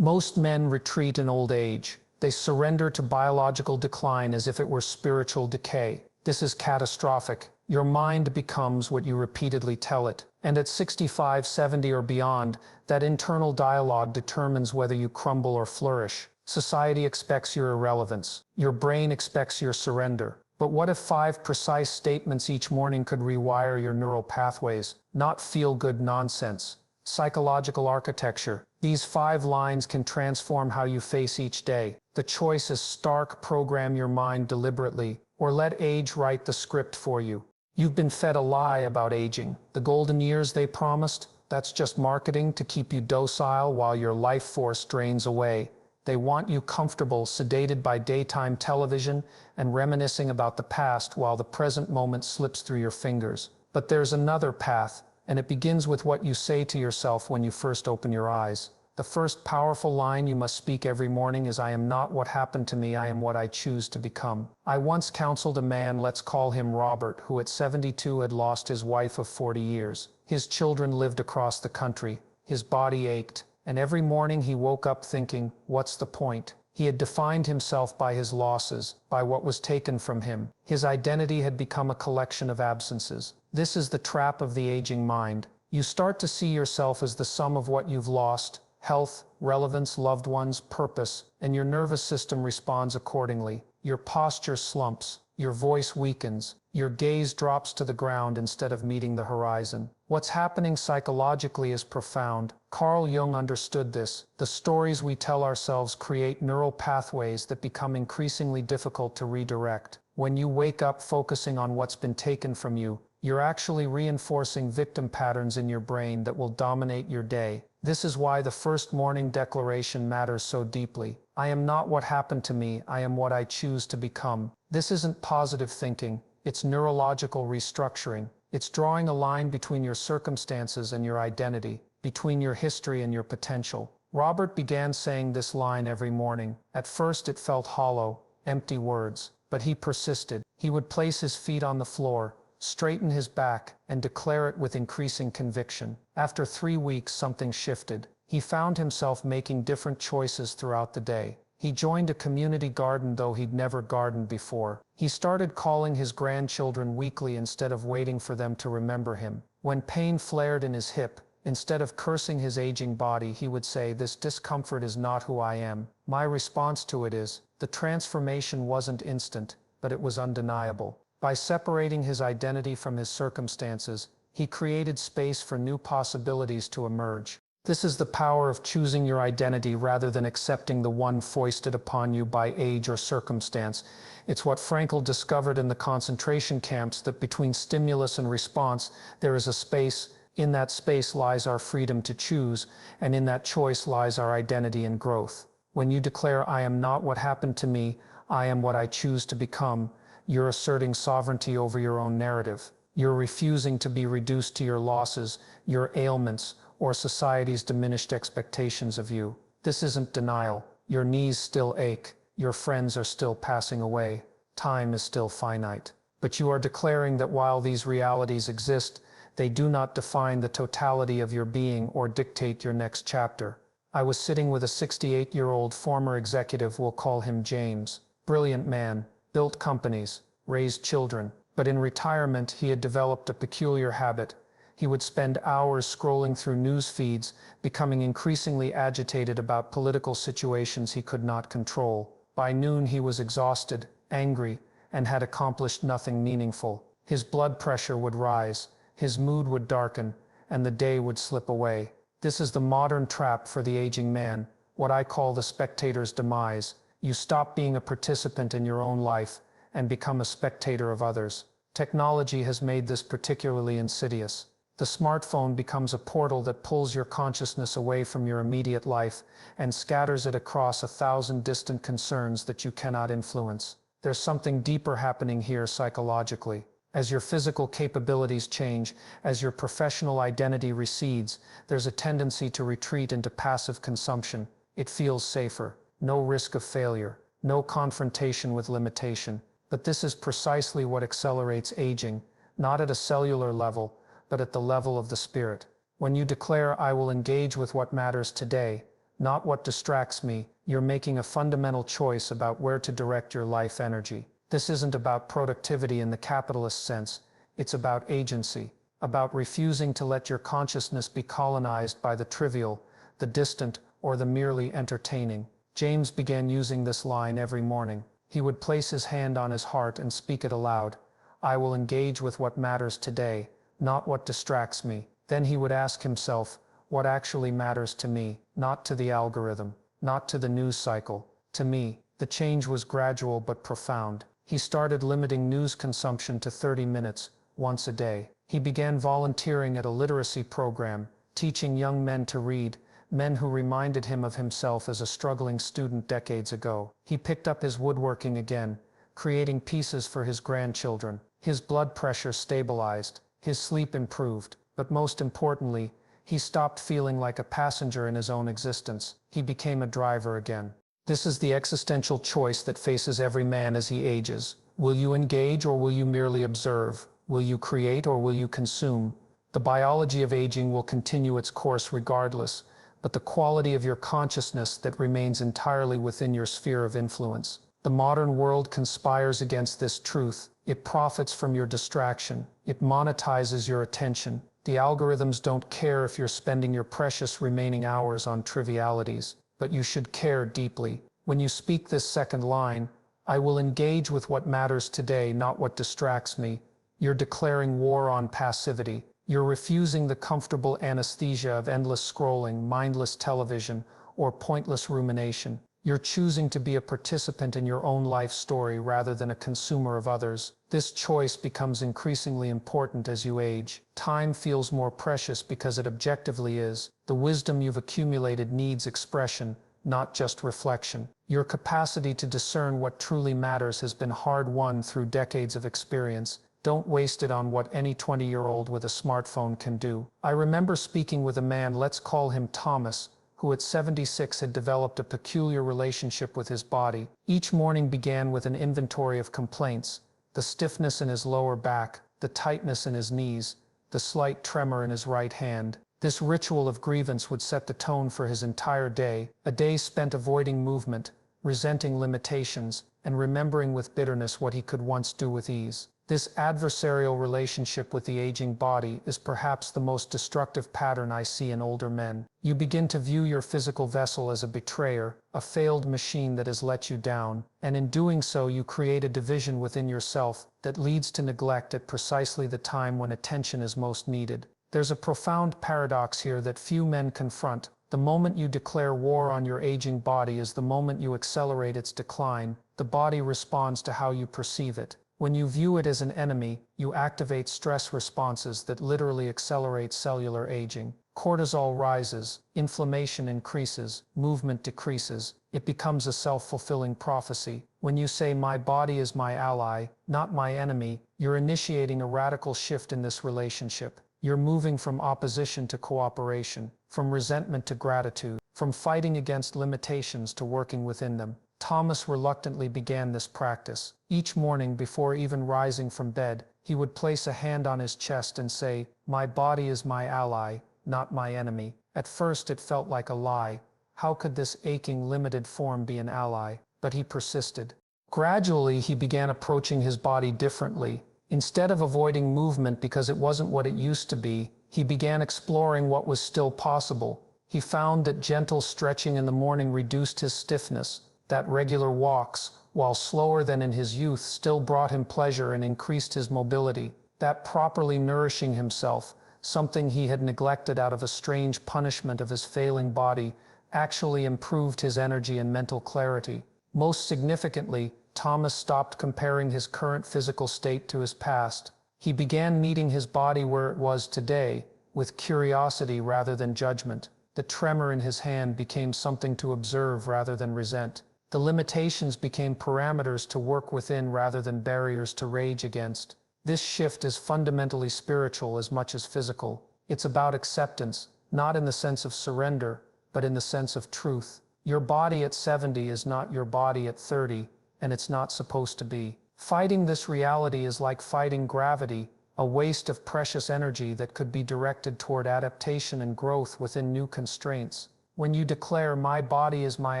Most men retreat in old age. They surrender to biological decline as if it were spiritual decay. This is catastrophic. Your mind becomes what you repeatedly tell it. And at 65, 70 or beyond, that internal dialogue determines whether you crumble or flourish. Society expects your irrelevance. Your brain expects your surrender. But what if 5 precise statements each morning could rewire your neural pathways? Not feel-good nonsense. Psychological architecture. These 5 lines can transform how you face each day. The choice is stark: program your mind deliberately, or let age write the script for you. You've been fed a lie about aging. The golden years they promised, that's just marketing to keep you docile while your life force drains away. They want you comfortable, sedated by daytime television, and reminiscing about the past while the present moment slips through your fingers. But there's another path, and it begins with what you say to yourself when you first open your eyes. The first powerful line you must speak every morning is, "I am not what happened to me, I am what I choose to become." I once counseled a man, let's call him Robert, who at 72 had lost his wife of 40 years. His children lived across the country. His body ached, and every morning he woke up thinking, what's the point? He had defined himself by his losses, by what was taken from him. His identity had become a collection of absences. This is the trap of the aging mind. You start to see yourself as the sum of what you've lost: health, relevance, loved ones, purpose, and your nervous system responds accordingly. Your posture slumps, your voice weakens, your gaze drops to the ground instead of meeting the horizon. What's happening psychologically is profound. Carl Jung understood this. The stories we tell ourselves create neural pathways that become increasingly difficult to redirect. When you wake up focusing on what's been taken from you, you're actually reinforcing victim patterns in your brain that will dominate your day. This is why the first morning declaration matters so deeply. I am not what happened to me, I am what I choose to become. This isn't positive thinking, it's neurological restructuring. It's drawing a line between your circumstances and your identity, between your history and your potential. Robert began saying this line every morning. At first it felt hollow, empty words, but he persisted. He would place his feet on the floor, straighten his back, and declare it with increasing conviction. After 3 weeks, something shifted. He found himself making different choices throughout the day. He joined a community garden though he'd never gardened before. He started calling his grandchildren weekly instead of waiting for them to remember him. When pain flared in his hip, instead of cursing his aging body, he would say, "This discomfort is not who I am." My response to it is, the transformation wasn't instant, but it was undeniable. By separating his identity from his circumstances, he created space for new possibilities to emerge. This is the power of choosing your identity rather than accepting the one foisted upon you by age or circumstance. It's what Frankl discovered in the concentration camps, that between stimulus and response, there is a space. In that space lies our freedom to choose, and in that choice lies our identity and growth. When you declare, "I am not what happened to me, I am what I choose to become," you're asserting sovereignty over your own narrative. You're refusing to be reduced to your losses, your ailments, or society's diminished expectations of you. This isn't denial. Your knees still ache. Your friends are still passing away. Time is still finite. But you are declaring that while these realities exist, they do not define the totality of your being or dictate your next chapter. I was sitting with a 68-year-old former executive, we'll call him James. Brilliant man, built companies, raised children. But in retirement, he had developed a peculiar habit. He would spend hours scrolling through news feeds, becoming increasingly agitated about political situations he could not control. By noon, he was exhausted, angry, and had accomplished nothing meaningful. His blood pressure would rise, his mood would darken, and the day would slip away. This is the modern trap for the aging man, what I call the spectator's demise. You stop being a participant in your own life and become a spectator of others. Technology has made this particularly insidious. The smartphone becomes a portal that pulls your consciousness away from your immediate life and scatters it across 1,000 distant concerns that you cannot influence. There's something deeper happening here psychologically. As your physical capabilities change, as your professional identity recedes, there's a tendency to retreat into passive consumption. It feels safer. No risk of failure. No confrontation with limitation. But this is precisely what accelerates aging, not at a cellular level, but at the level of the spirit. When you declare, "I will engage with what matters today," not what distracts me. You're making a fundamental choice about where to direct your life energy. This isn't about productivity in the capitalist sense. It's about agency, about refusing to let your consciousness be colonized by the trivial, the distant, or the merely entertaining. James began using this line every morning. He would place his hand on his heart and speak it aloud. I will engage with what matters today, not what distracts me. Then he would ask himself, what actually matters to me, not to the algorithm, not to the news cycle, to me. The change was gradual but profound. He started limiting news consumption to 30 minutes, once a day. He began volunteering at a literacy program, teaching young men to read, men who reminded him of himself as a struggling student decades ago. He picked up his woodworking again, creating pieces for his grandchildren. His blood pressure stabilized, his sleep improved, but most importantly, he stopped feeling like a passenger in his own existence. He became a driver again. This is the existential choice that faces every man as he ages. Will you engage or will you merely observe? Will you create or will you consume? The biology of aging will continue its course regardless, but the quality of your consciousness that remains entirely within your sphere of influence. The modern world conspires against this truth. It profits from your distraction. It monetizes your attention. The algorithms don't care if you're spending your precious remaining hours on trivialities, but you should care deeply. When you speak this second line, I will engage with what matters today, not what distracts me, you're declaring war on passivity. You're refusing the comfortable anesthesia of endless scrolling, mindless television, or pointless rumination. You're choosing to be a participant in your own life story rather than a consumer of others. This choice becomes increasingly important as you age. Time feels more precious because it objectively is. The wisdom you've accumulated needs expression, not just reflection. Your capacity to discern what truly matters has been hard-won through decades of experience. Don't waste it on what any 20-year-old with a smartphone can do. I remember speaking with a man, let's call him Thomas, who at 76 had developed a peculiar relationship with his body. Each morning began with an inventory of complaints: the stiffness in his lower back, the tightness in his knees, the slight tremor in his right hand. This ritual of grievance would set the tone for his entire day, a day spent avoiding movement, resenting limitations, and remembering with bitterness what he could once do with ease. This adversarial relationship with the aging body is perhaps the most destructive pattern I see in older men. You begin to view your physical vessel as a betrayer, a failed machine that has let you down, and in doing so you create a division within yourself that leads to neglect at precisely the time when attention is most needed. There's a profound paradox here that few men confront. The moment you declare war on your aging body is the moment you accelerate its decline. The body responds to how you perceive it. When you view it as an enemy, you activate stress responses that literally accelerate cellular aging. Cortisol rises, inflammation increases, movement decreases. It becomes a self-fulfilling prophecy. When you say, my body is my ally, not my enemy, you're initiating a radical shift in this relationship. You're moving from opposition to cooperation, from resentment to gratitude, from fighting against limitations to working within them. Thomas reluctantly began this practice. Each morning, before even rising from bed, he would place a hand on his chest and say, my body is my ally, not my enemy. At first it felt like a lie. How could this aching, limited form be an ally? But he persisted. Gradually, he began approaching his body differently. Instead of avoiding movement because it wasn't what it used to be, he began exploring what was still possible. He found that gentle stretching in the morning reduced his stiffness, that regular walks, while slower than in his youth, still brought him pleasure and increased his mobility. That properly nourishing himself, something he had neglected out of a strange punishment of his failing body, actually improved his energy and mental clarity. Most significantly, Thomas stopped comparing his current physical state to his past. He began meeting his body where it was today, with curiosity rather than judgment. The tremor in his hand became something to observe rather than resent. The limitations became parameters to work within rather than barriers to rage against. This shift is fundamentally spiritual as much as physical. It's about acceptance, not in the sense of surrender, but in the sense of truth. Your body at 70 is not your body at 30, and it's not supposed to be. Fighting this reality is like fighting gravity, a waste of precious energy that could be directed toward adaptation and growth within new constraints. When you declare, "My body is my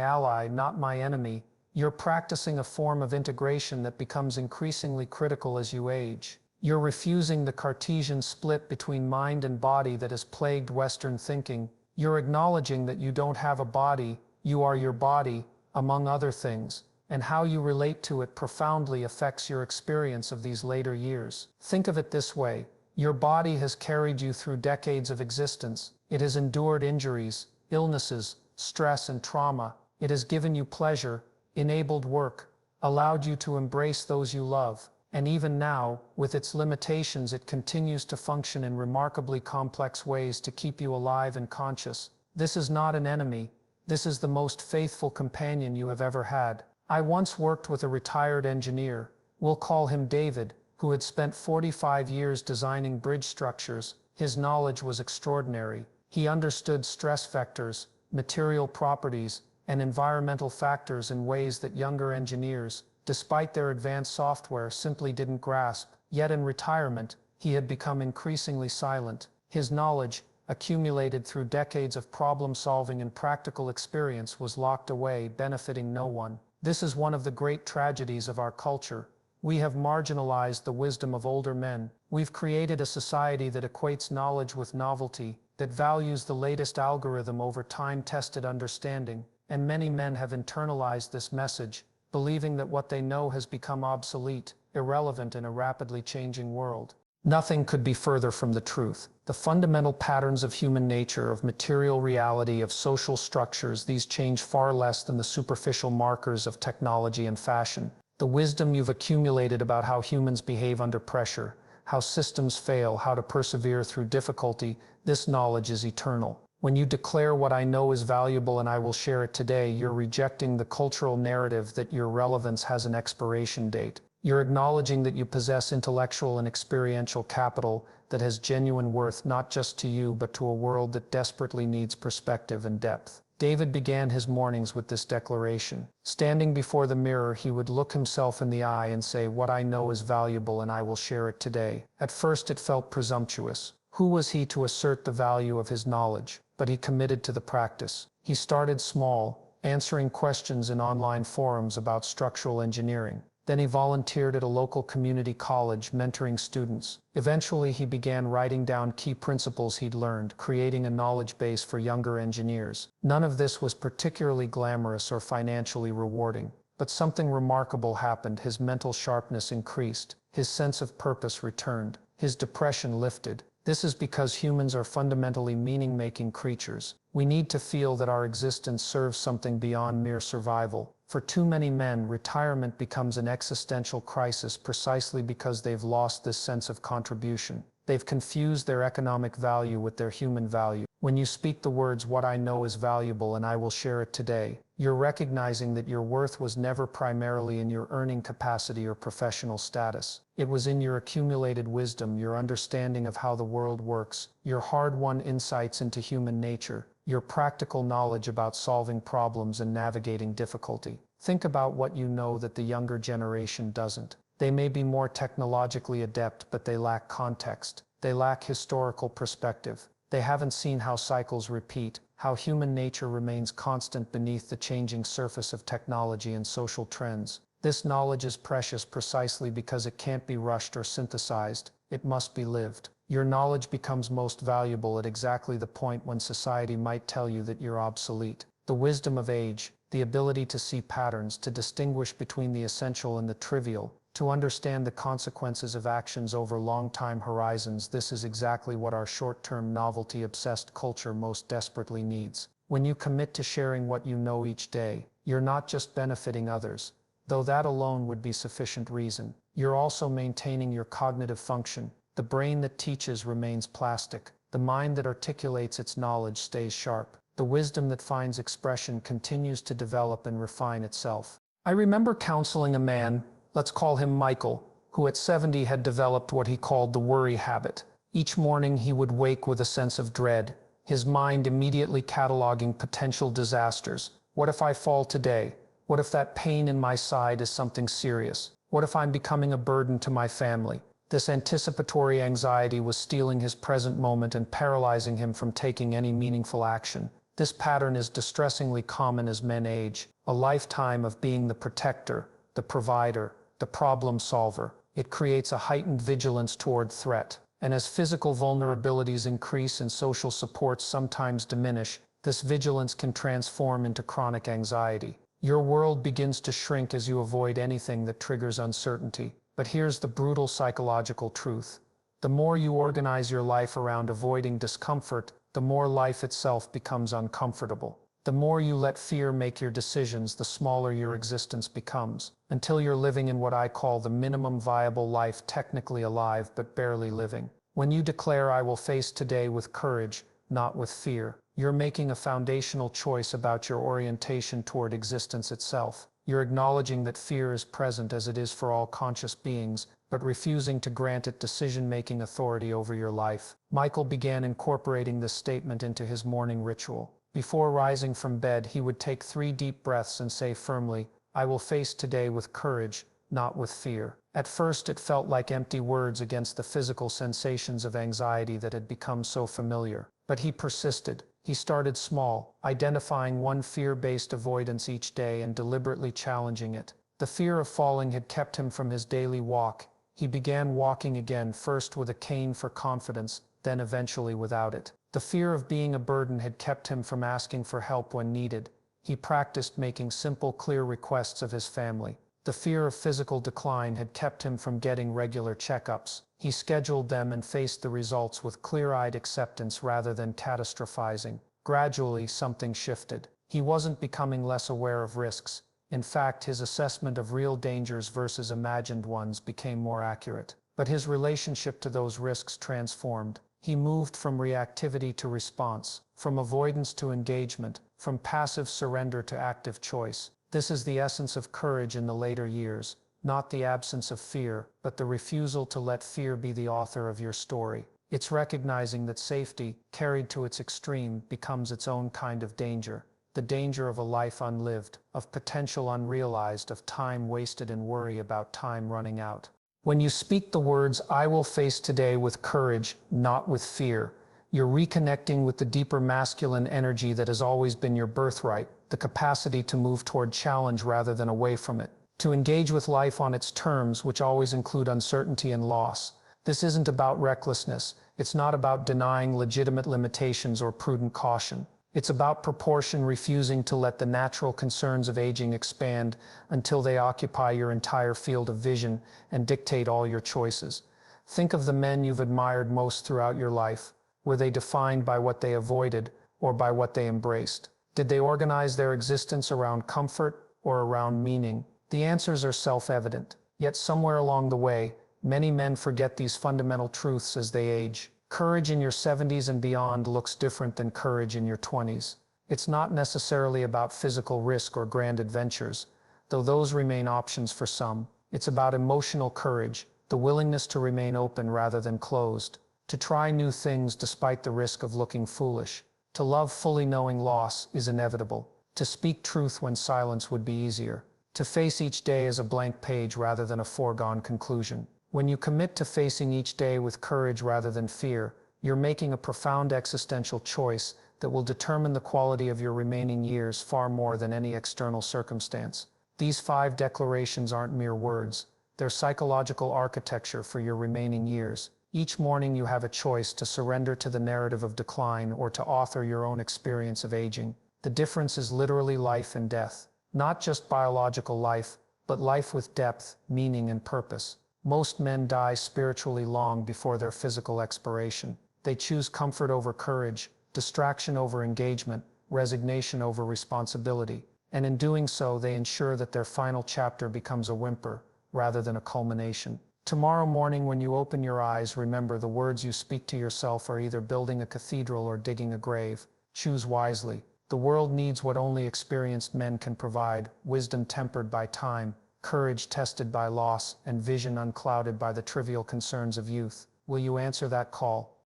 ally, not my enemy," you're practicing a form of integration that becomes increasingly critical as you age. You're refusing the Cartesian split between mind and body that has plagued Western thinking. You're acknowledging that you don't have a body, you are your body, among other things, and how you relate to it profoundly affects your experience of these later years. Think of it this way: your body has carried you through decades of existence. It has endured injuries, illnesses, stress, and trauma. It has given you pleasure, enabled work, allowed you to embrace those you love. And even now, with its limitations, it continues to function in remarkably complex ways to keep you alive and conscious. This is not an enemy. This is the most faithful companion you have ever had. I once worked with a retired engineer, we'll call him David, who had spent 45 years designing bridge structures. His knowledge was extraordinary. He understood stress vectors, material properties, and environmental factors in ways that younger engineers, despite their advanced software, simply didn't grasp. Yet in retirement, he had become increasingly silent. His knowledge, accumulated through decades of problem-solving and practical experience, was locked away, benefiting no one. This is one of the great tragedies of our culture. We have marginalized the wisdom of older men. We've created a society that equates knowledge with novelty, that values the latest algorithm over time-tested understanding, and many men have internalized this message, believing that what they know has become obsolete, irrelevant in a rapidly changing world. Nothing could be further from the truth. The fundamental patterns of human nature, of material reality, of social structures, these change far less than the superficial markers of technology and fashion. The wisdom you've accumulated about how humans behave under pressure, how systems fail, how to persevere through difficulty, this knowledge is eternal. When you declare, "What I know is valuable and I will share it today," you're rejecting the cultural narrative that your relevance has an expiration date. You're acknowledging that you possess intellectual and experiential capital that has genuine worth, not just to you, but to a world that desperately needs perspective and depth. David began his mornings with this declaration. Standing before the mirror, he would look himself in the eye and say, "What I know is valuable and I will share it today." At first it felt presumptuous. Who was he to assert the value of his knowledge? But he committed to the practice. He started small, answering questions in online forums about structural engineering. Then he volunteered at a local community college, mentoring students. Eventually, he began writing down key principles he'd learned, creating a knowledge base for younger engineers. None of this was particularly glamorous or financially rewarding. But something remarkable happened. His mental sharpness increased. His sense of purpose returned. His depression lifted. This is because humans are fundamentally meaning-making creatures. We need to feel that our existence serves something beyond mere survival. For too many men, retirement becomes an existential crisis precisely because they've lost this sense of contribution. They've confused their economic value with their human value. When you speak the words, "What I know is valuable and I will share it today," you're recognizing that your worth was never primarily in your earning capacity or professional status. It was in your accumulated wisdom, your understanding of how the world works, your hard-won insights into human nature, your practical knowledge about solving problems and navigating difficulty. Think about what you know that the younger generation doesn't. They may be more technologically adept, but they lack context. They lack historical perspective. They haven't seen how cycles repeat, how human nature remains constant beneath the changing surface of technology and social trends. This knowledge is precious precisely because it can't be rushed or synthesized. It must be lived. Your knowledge becomes most valuable at exactly the point when society might tell you that you're obsolete. The wisdom of age, the ability to see patterns, to distinguish between the essential and the trivial, to understand the consequences of actions over long-time horizons, this is exactly what our short-term novelty-obsessed culture most desperately needs. When you commit to sharing what you know each day, you're not just benefiting others, though that alone would be sufficient reason. You're also maintaining your cognitive function. The brain that teaches remains plastic. The mind that articulates its knowledge stays sharp. The wisdom that finds expression continues to develop and refine itself. I remember counseling a man, let's call him Michael, who at 70 had developed what he called the worry habit. Each morning he would wake with a sense of dread, his mind immediately cataloging potential disasters. What if I fall today? What if that pain in my side is something serious? What if I'm becoming a burden to my family? This anticipatory anxiety was stealing his present moment and paralyzing him from taking any meaningful action. This pattern is distressingly common as men age, a lifetime of being the protector, the provider, the problem solver. It creates a heightened vigilance toward threat. And as physical vulnerabilities increase and social supports sometimes diminish, this vigilance can transform into chronic anxiety. Your world begins to shrink as you avoid anything that triggers uncertainty. But here's the brutal psychological truth. The more you organize your life around avoiding discomfort, the more life itself becomes uncomfortable. The more you let fear make your decisions, the smaller your existence becomes, until you're living in what I call the minimum viable life, technically alive but barely living. When you declare, "I will face today with courage, not with fear," you're making a foundational choice about your orientation toward existence itself. You're acknowledging that fear is present as it is for all conscious beings, but refusing to grant it decision-making authority over your life. Michael began incorporating this statement into his morning ritual. Before rising from bed, he would take 3 deep breaths and say firmly, "I will face today with courage, not with fear." At first, it felt like empty words against the physical sensations of anxiety that had become so familiar. But he persisted. He started small, identifying one fear-based avoidance each day and deliberately challenging it. The fear of falling had kept him from his daily walk. He began walking again, first with a cane for confidence, then eventually without it. The fear of being a burden had kept him from asking for help when needed. He practiced making simple, clear requests of his family. The fear of physical decline had kept him from getting regular checkups. He scheduled them and faced the results with clear-eyed acceptance rather than catastrophizing. Gradually, something shifted. He wasn't becoming less aware of risks. In fact, his assessment of real dangers versus imagined ones became more accurate. But his relationship to those risks transformed. He moved from reactivity to response, from avoidance to engagement, from passive surrender to active choice. This is the essence of courage in the later years, not the absence of fear, but the refusal to let fear be the author of your story. It's recognizing that safety, carried to its extreme, becomes its own kind of danger. The danger of a life unlived, of potential unrealized, of time wasted in worry about time running out. When you speak the words, "I will face today with courage, not with fear," you're reconnecting with the deeper masculine energy that has always been your birthright, the capacity to move toward challenge rather than away from it, to engage with life on its terms, which always include uncertainty and loss. This isn't about recklessness. It's not about denying legitimate limitations or prudent caution. It's about proportion, refusing to let the natural concerns of aging expand until they occupy your entire field of vision and dictate all your choices. Think of the men you've admired most throughout your life. Were they defined by what they avoided or by what they embraced? Did they organize their existence around comfort or around meaning? The answers are self-evident. Yet somewhere along the way, many men forget these fundamental truths as they age. Courage in your 70s and beyond looks different than courage in your 20s. It's not necessarily about physical risk or grand adventures, though those remain options for some. It's about emotional courage, the willingness to remain open rather than closed, to try new things despite the risk of looking foolish, to love fully knowing loss is inevitable, to speak truth when silence would be easier, to face each day as a blank page rather than a foregone conclusion. When you commit to facing each day with courage rather than fear, you're making a profound existential choice that will determine the quality of your remaining years far more than any external circumstance. These 5 declarations aren't mere words. They're psychological architecture for your remaining years. Each morning you have a choice to surrender to the narrative of decline or to author your own experience of aging. The difference is literally life and death. Not just biological life, but life with depth, meaning, and purpose. Most men die spiritually long before their physical expiration. They choose comfort over courage, distraction over engagement, resignation over responsibility. And in doing so, they ensure that their final chapter becomes a whimper rather than a culmination. Tomorrow morning, when you open your eyes, remember the words you speak to yourself are either building a cathedral or digging a grave. Choose wisely. The world needs what only experienced men can provide: wisdom tempered by time, courage tested by loss, and vision unclouded by the trivial concerns of youth. Will you answer that call?